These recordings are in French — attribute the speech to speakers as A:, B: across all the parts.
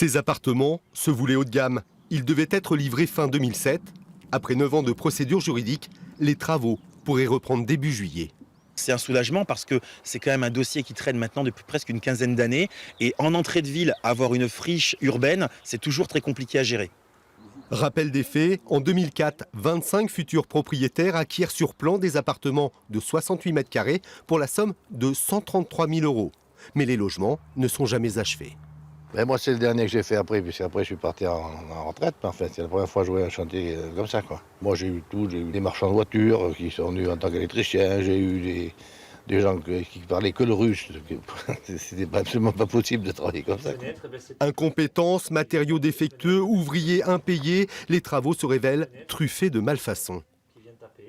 A: Ces appartements se voulaient haut de gamme. Ils devaient être livrés fin 2007. Après 9 ans de procédure juridique, les travaux pourraient reprendre début juillet.
B: C'est un soulagement parce que c'est quand même un dossier qui traîne maintenant depuis presque une quinzaine d'années. Et en entrée de ville, avoir une friche urbaine, c'est toujours très compliqué à gérer.
A: Rappel des faits, en 2004, 25 futurs propriétaires acquièrent sur plan des appartements de 68 mètres carrés pour la somme de 133 000 €. Mais les logements ne sont jamais achevés.
C: Ben moi, c'est le dernier que j'ai fait après, puisque après je suis parti en retraite. Mais en fait, c'est la première fois que je jouais un chantier comme ça, quoi. Moi, j'ai eu tout. J'ai eu des marchands de voitures qui sont venus en tant qu'électricien. J'ai eu des gens qui parlaient que le russe. C'était absolument pas possible de travailler comme ça, quoi.
A: Incompétence, matériaux défectueux, ouvriers impayés, les travaux se révèlent truffés de malfaçons.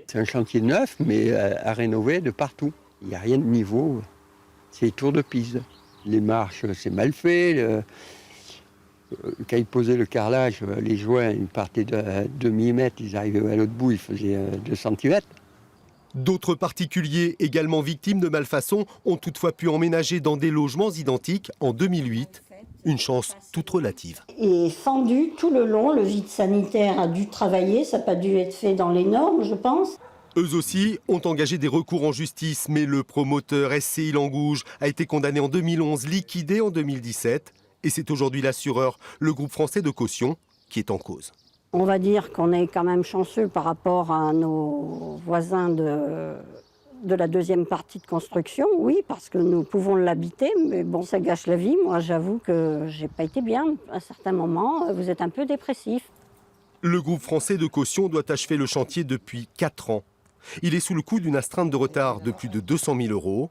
D: C'est un chantier neuf, mais à rénover de partout. Il n'y a rien de niveau. C'est tour de piste. Les marches, c'est mal fait. Quand ils posaient le carrelage, les joints, ils partaient de 2 mm, ils arrivaient à l'autre bout, ils faisaient 2 cm.
A: D'autres particuliers, également victimes de malfaçons, ont toutefois pu emménager dans des logements identiques en 2008. Une chance toute relative.
E: Et fendu tout le long, le vide sanitaire a dû travailler, ça n'a pas dû être fait dans les normes, je pense.
A: Eux aussi ont engagé des recours en justice, mais le promoteur SCI Langouge a été condamné en 2011, liquidé en 2017. Et c'est aujourd'hui l'assureur, le groupe français de caution, qui est en cause.
E: On va dire qu'on est quand même chanceux par rapport à nos voisins de la deuxième partie de construction, oui, parce que nous pouvons l'habiter, mais bon, ça gâche la vie. Moi, j'avoue que j'ai pas été bien. À certains moments, vous êtes un peu dépressif.
A: Le groupe français de caution doit achever le chantier depuis 4 ans. Il est sous le coup d'une astreinte de retard de plus de 200 000 €.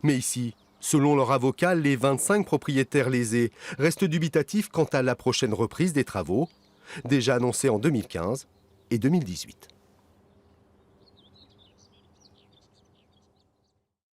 A: Mais ici, selon leur avocat, les 25 propriétaires lésés restent dubitatifs quant à la prochaine reprise des travaux, déjà annoncée en 2015 et 2018.